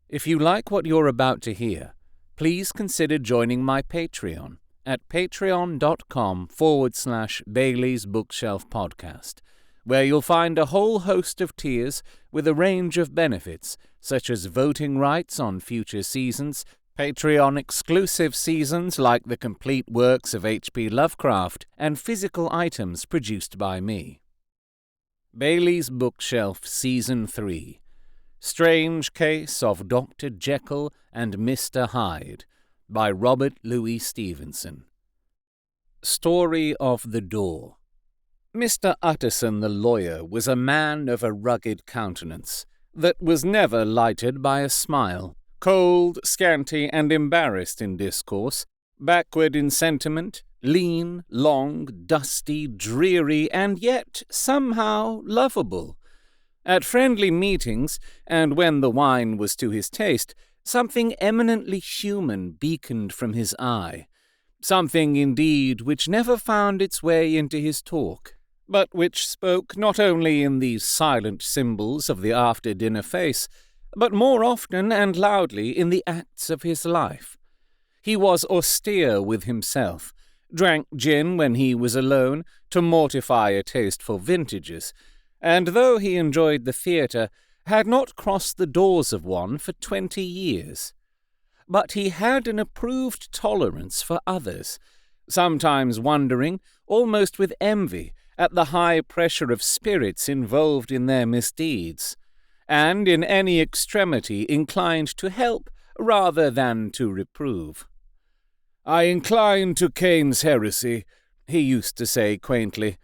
If you like what you're about to hear, please consider joining my Patreon at patreon.com/Bailey's Bookshelf Podcast, where you'll find a whole host of tiers with a range of benefits, such as voting rights on future seasons, Patreon-exclusive seasons like the complete works of H.P. Lovecraft, and physical items produced by me. Bailey's Bookshelf Season 3. Strange Case of Dr. Jekyll and Mr. Hyde by Robert Louis Stevenson. Story of the Door. Mr. Utterson the lawyer was a man of a rugged countenance that was never lighted by a smile, cold, scanty, and embarrassed in discourse, backward in sentiment, lean, long, dusty, dreary, and yet somehow lovable. At friendly meetings, and when the wine was to his taste, something eminently human beaconed from his eye, something, indeed, which never found its way into his talk, but which spoke not only in these silent symbols of the after-dinner face, but more often and loudly in the acts of his life. He was austere with himself, drank gin when he was alone to mortify a taste for vintages, and though he enjoyed the theatre, had not crossed the doors of one for 20 years. But he had an approved tolerance for others, sometimes wondering, almost with envy, at the high pressure of spirits involved in their misdeeds, and in any extremity inclined to help rather than to reprove. "I incline to Cain's heresy," he used to say quaintly.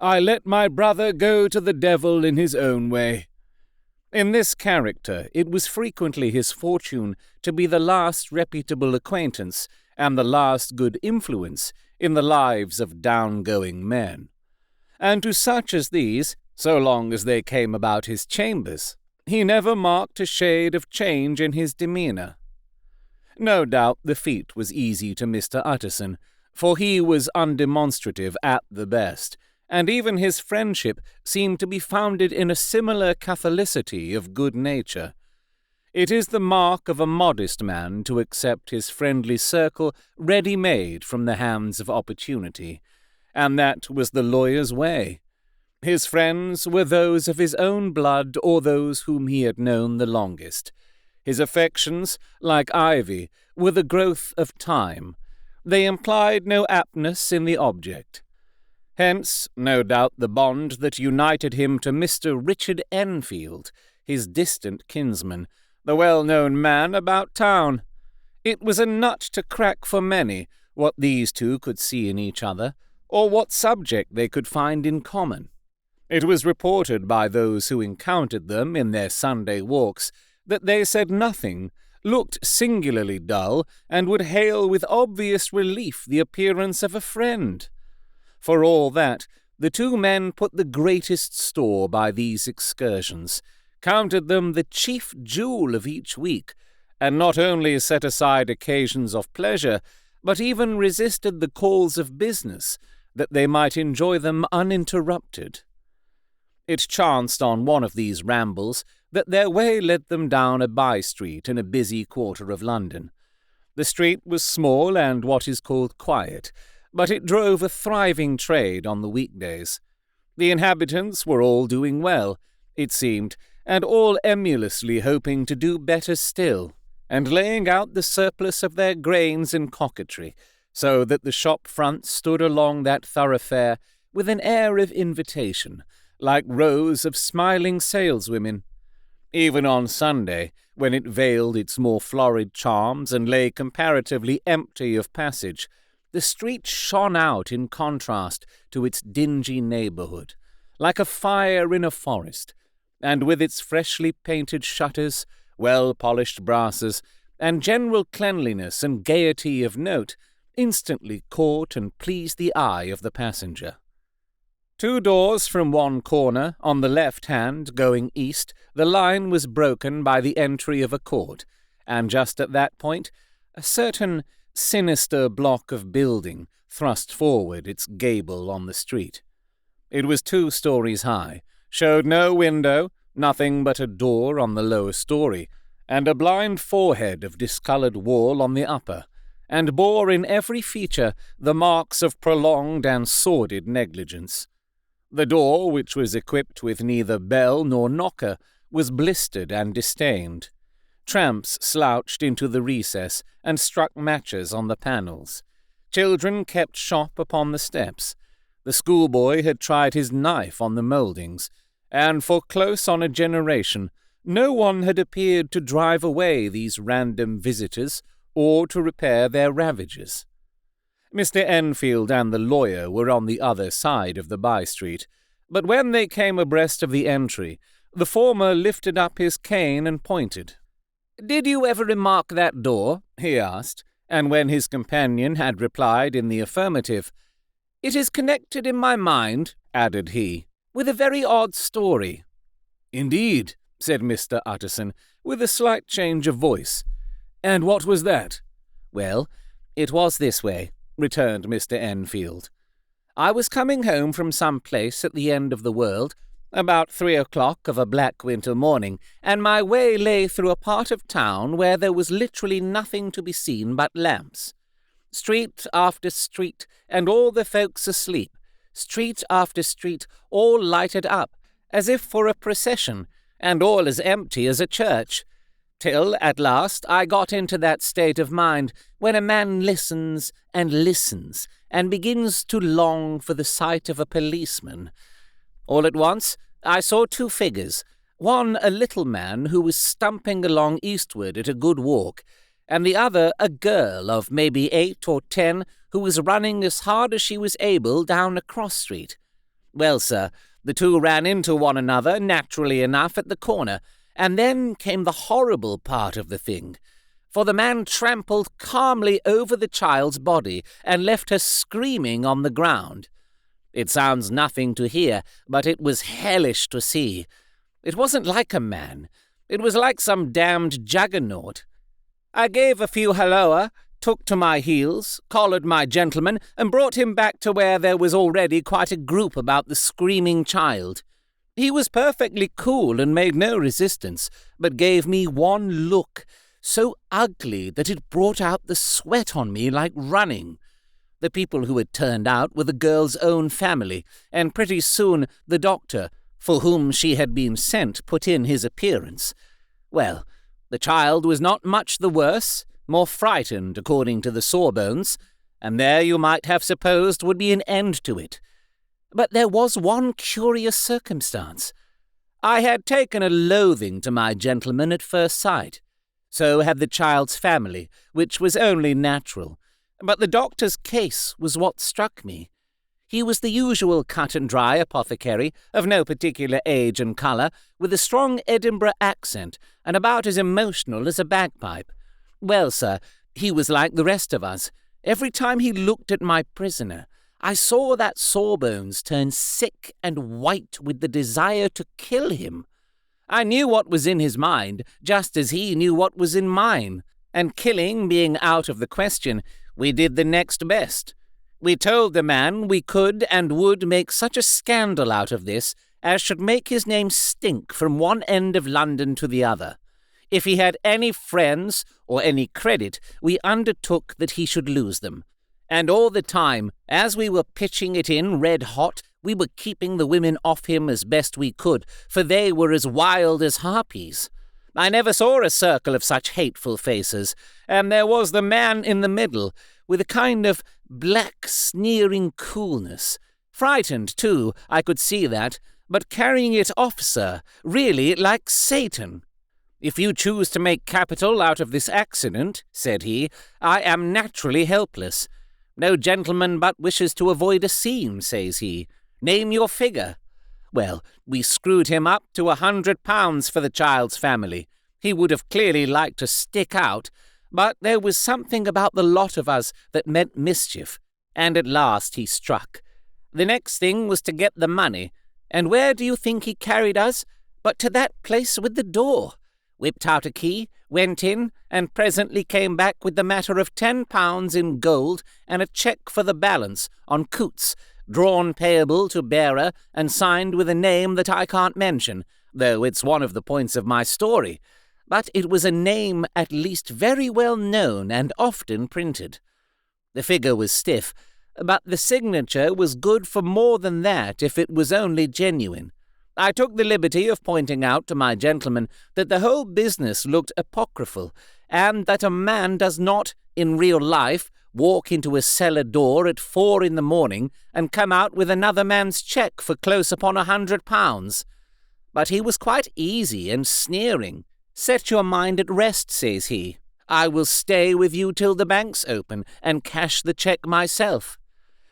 "I let my brother go to the devil in his own way." In this character it was frequently his fortune to be the last reputable acquaintance and the last good influence in the lives of down-going men. And to such as these, so long as they came about his chambers, he never marked a shade of change in his demeanour. No doubt the feat was easy to Mr. Utterson, for he was undemonstrative at the best, and even his friendship seemed to be founded in a similar catholicity of good nature. It is the mark of a modest man to accept his friendly circle ready-made from the hands of opportunity, and that was the lawyer's way. His friends were those of his own blood or those whom he had known the longest. His affections, like ivy, were the growth of time. They implied no aptness in the object. Hence, no doubt, the bond that united him to Mr. Richard Enfield, his distant kinsman, the well-known man about town. It was a nut to crack for many what these two could see in each other, or what subject they could find in common. It was reported by those who encountered them in their Sunday walks that they said nothing, looked singularly dull, and would hail with obvious relief the appearance of a friend. For all that, the two men put the greatest store by these excursions, counted them the chief jewel of each week, and not only set aside occasions of pleasure, but even resisted the calls of business, that they might enjoy them uninterrupted. It chanced on one of these rambles that their way led them down a by-street in a busy quarter of London. The street was small and what is called quiet, but it drove a thriving trade on the weekdays. The inhabitants were all doing well, it seemed, and all emulously hoping to do better still, and laying out the surplus of their grains and coquetry, so that the shop fronts stood along that thoroughfare with an air of invitation, like rows of smiling saleswomen. Even on Sunday, when it veiled its more florid charms and lay comparatively empty of passage, the street shone out in contrast to its dingy neighbourhood, like a fire in a forest, and with its freshly painted shutters, well-polished brasses, and general cleanliness and gaiety of note, instantly caught and pleased the eye of the passenger. 2 doors from one corner, on the left hand, going east, the line was broken by the entry of a court, and just at that point, a certain sinister block of building thrust forward its gable on the street. It was 2 stories high, showed no window, nothing but a door on the lower story, and a blind forehead of discoloured wall on the upper, and bore in every feature the marks of prolonged and sordid negligence. The door, which was equipped with neither bell nor knocker, was blistered and distained. Tramps slouched into the recess and struck matches on the panels. Children kept shop upon the steps. The schoolboy had tried his knife on the mouldings, and for close on a generation no one had appeared to drive away these random visitors or to repair their ravages. Mr. Enfield and the lawyer were on the other side of the by-street, but when they came abreast of the entry, the former lifted up his cane and pointed. "Did you ever remark that door?" he asked, and when his companion had replied in the affirmative, "It is connected in my mind," added he, "with a very odd story." "Indeed," said Mr. Utterson, with a slight change of voice. "And what was that?" "Well, it was this way," returned Mr. Enfield. "I was coming home from some place at the end of the world, about 3 o'clock of a black winter morning, and my way lay through a part of town where there was literally nothing to be seen but lamps. Street after street, and all the folks asleep. Street after street, all lighted up, as if for a procession, and all as empty as a church. Till, at last, I got into that state of mind when a man listens, and begins to long for the sight of a policeman. All at once, I saw 2 figures, one a little man who was stumping along eastward at a good walk, and the other a girl of maybe 8 or 10 who was running as hard as she was able down a cross-street. Well, sir, the 2 ran into one another, naturally enough, at the corner, and then came the horrible part of the thing, for the man trampled calmly over the child's body and left her screaming on the ground. It sounds nothing to hear, but it was hellish to see. It wasn't like a man. It was like some damned juggernaut. I gave a few halloa, took to my heels, collared my gentleman, and brought him back to where there was already quite a group about the screaming child. He was perfectly cool and made no resistance, but gave me one look, so ugly that it brought out the sweat on me like running. The people who had turned out were the girl's own family, and pretty soon the doctor, for whom she had been sent, put in his appearance. Well, the child was not much the worse, more frightened according to the sawbones, and there you might have supposed would be an end to it. But there was one curious circumstance. I had taken a loathing to my gentleman at first sight. So had the child's family, which was only natural. But the doctor's case was what struck me. He was the usual cut-and-dry apothecary, of no particular age and colour, with a strong Edinburgh accent, and about as emotional as a bagpipe. Well, sir, he was like the rest of us. Every time he looked at my prisoner, I saw that Sawbones turn sick and white with the desire to kill him. I knew what was in his mind, just as he knew what was in mine, and killing being out of the question, we did the next best. We told the man we could and would make such a scandal out of this as should make his name stink from one end of London to the other. If he had any friends or any credit, we undertook that he should lose them. And all the time, as we were pitching it in red hot, we were keeping the women off him as best we could, for they were as wild as harpies. I never saw a circle of such hateful faces, and there was the man in the middle, with a kind of black, sneering coolness. Frightened, too, I could see that, but carrying it off, sir, really like Satan. "If you choose to make capital out of this accident," said he, "I am naturally helpless. No gentleman but wishes to avoid a scene," says he. "Name your figure." Well, we screwed him up to £100 for the child's family. He would have clearly liked to stick out, but there was something about the lot of us that meant mischief, and at last he struck. The next thing was to get the money, and where do you think he carried us but to that place with the door? Whipped out a key, went in, and presently came back with the matter of £10 in gold and a cheque for the balance on Coots, drawn payable to bearer and signed with a name that I can't mention, though it's one of the points of my story. but it was a name at least very well known and often printed. The figure was stiff, but the signature was good for more than that if it was only genuine. I took the liberty of pointing out to my gentleman that the whole business looked apocryphal, and that a man does not, in real life, walk into a cellar door at 4 a.m. and come out with another man's cheque for close upon £100. But he was quite easy and sneering. "Set your mind at rest," says he. "I will stay with you till the banks open, and cash the cheque myself."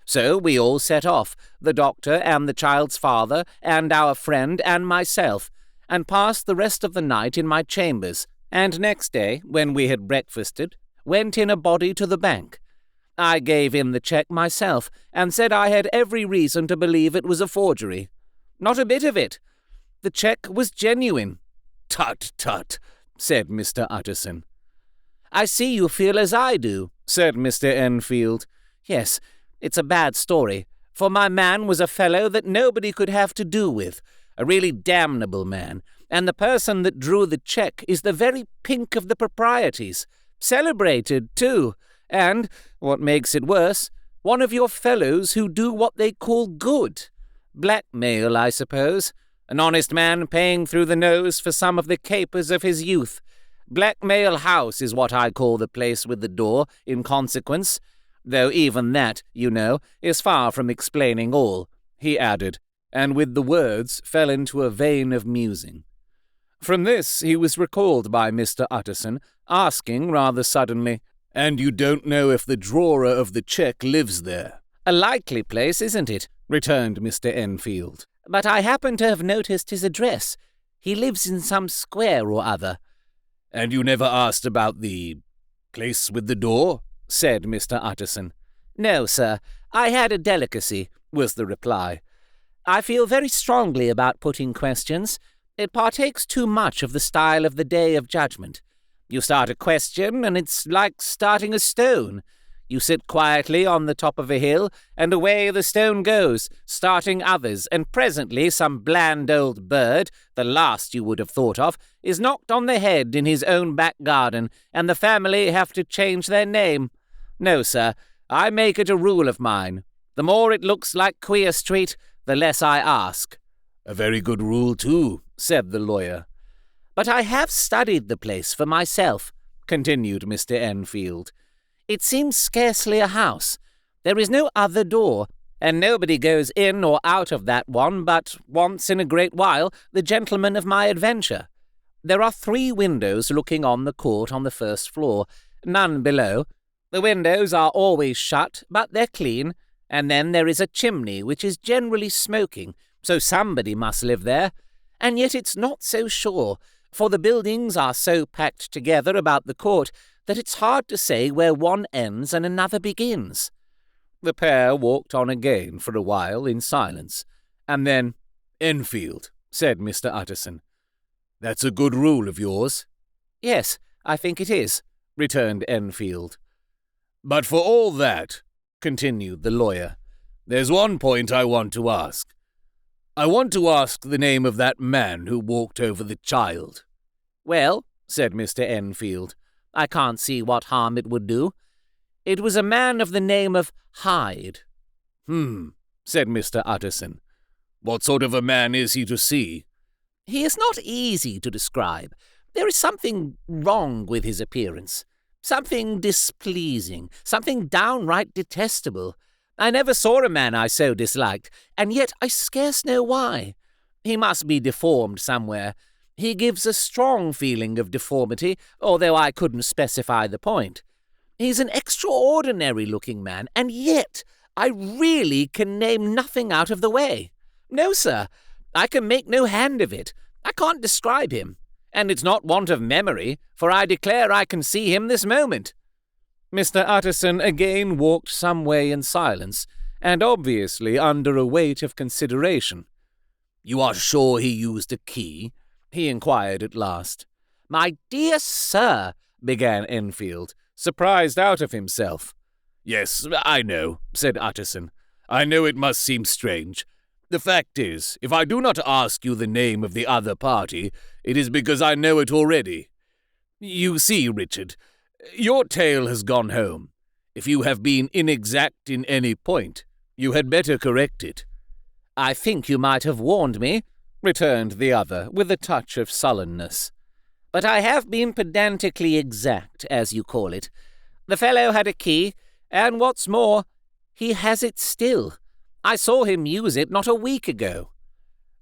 So we all set off, the doctor and the child's father and our friend and myself, and passed the rest of the night in my chambers, and next day, when we had breakfasted, went in a body to the bank. I gave in the cheque myself, and said I had every reason to believe it was a forgery. Not a bit of it. The cheque was genuine. "Tut, tut," said Mr. Utterson. "I see you feel as I do," said Mr. Enfield. "Yes, it's a bad story, for my man was a fellow that nobody could have to do with, a really damnable man, and the person that drew the cheque is the very pink of the proprieties, celebrated, too, and, what makes it worse, one of your fellows who do what they call good. Blackmail, I suppose. An honest man paying through the nose for some of the capers of his youth. Blackmail House is what I call the place with the door, in consequence. Though even that, you know, is far from explaining all," he added, and with the words fell into a vein of musing. From this he was recalled by Mr. Utterson, asking rather suddenly, "And you don't know if the drawer of the cheque lives there?" "A likely place, isn't it?" returned Mr. Enfield. "But I happen to have noticed his address. He lives in some square or other." "And you never asked about the place with the door?" said Mr. Utterson. "No, sir. I had a delicacy," was the reply. "I feel very strongly about putting questions. It partakes too much of the style of the Day of Judgment. You start a question, and it's like starting a stone. You sit quietly on the top of a hill, and away the stone goes, starting others, and presently some bland old bird, the last you would have thought of, is knocked on the head in his own back garden, and the family have to change their name. No, sir, I make it a rule of mine. The more it looks like Queer Street, the less I ask." "A very good rule, too," said the lawyer. "But I have studied the place for myself," continued Mr. Enfield. "It seems scarcely a house. There is no other door, and nobody goes in or out of that one but, once in a great while, the gentleman of my adventure. There are 3 windows looking on the court on the first floor, none below. The windows are always shut, but they're clean, and then there is a chimney which is generally smoking, so somebody must live there. And yet it's not so sure, for the buildings are so packed together about the court that it's hard to say where one ends and another begins." The pair walked on again for a while in silence, and then, "Enfield," said Mr. Utterson, "that's a good rule of yours." "Yes, I think it is," returned Enfield. "But for all that," continued the lawyer, "there's one point I want to ask. I want to ask the name of that man who walked over the child." "Well," said Mr. Enfield, "I can't see what harm it would do. It was a man of the name of Hyde." Said Mr. Utterson. "What sort of a man is he to see?" "He is not easy to describe. There is something wrong with his appearance. Something displeasing, something downright detestable. I never saw a man I so disliked, and yet I scarce know why. He must be deformed somewhere. He gives a strong feeling of deformity, although I couldn't specify the point. He's an extraordinary-looking man, and yet I really can name nothing out of the way. No, sir, I can make no hand of it. I can't describe him. And it's not want of memory, for I declare I can see him this moment." Mr. Utterson again walked some way in silence, and obviously under a weight of consideration. "You are sure he used a key?" he inquired at last. "My dear sir," began Enfield, surprised out of himself. "Yes, I know," said Utterson. "I know it must seem strange. The fact is, if I do not ask you the name of the other party, it is because I know it already. You see, Richard, your tale has gone home. If you have been inexact in any point, you had better correct it." "I think you might have warned me," returned the other, with a touch of sullenness. "But I have been pedantically exact, as you call it. The fellow had a key, and what's more, he has it still. I saw him use it not a week ago."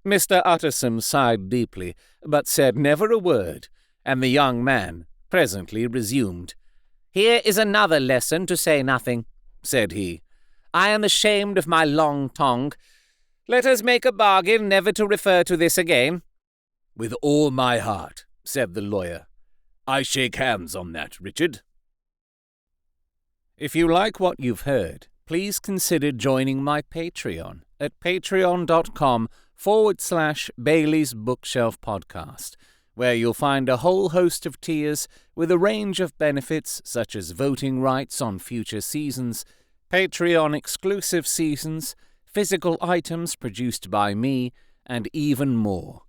Mr. Utterson sighed deeply, but said never a word, and the young man presently resumed. "Here is another lesson to say nothing," said he. "I am ashamed of my long tongue. Let us make a bargain never to refer to this again." "With all my heart," said the lawyer. "I shake hands on that, Richard." If you like what you've heard, please consider joining my Patreon at patreon.com/Bailey's Bookshelf Podcast, where you'll find a whole host of tiers with a range of benefits such as voting rights on future seasons, Patreon-exclusive seasons, physical items produced by me, and even more.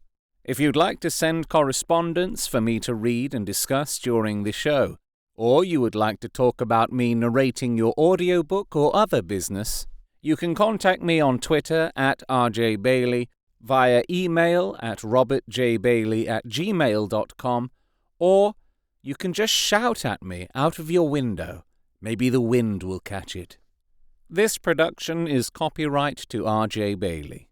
If you'd like to send correspondence for me to read and discuss during the show, or you would like to talk about me narrating your audiobook or other business, you can contact me on Twitter at rjbailey, via email at robertjbailey@gmail.com, or you can just shout at me out of your window. Maybe the wind will catch it. This production is copyright to R.J. Bailey.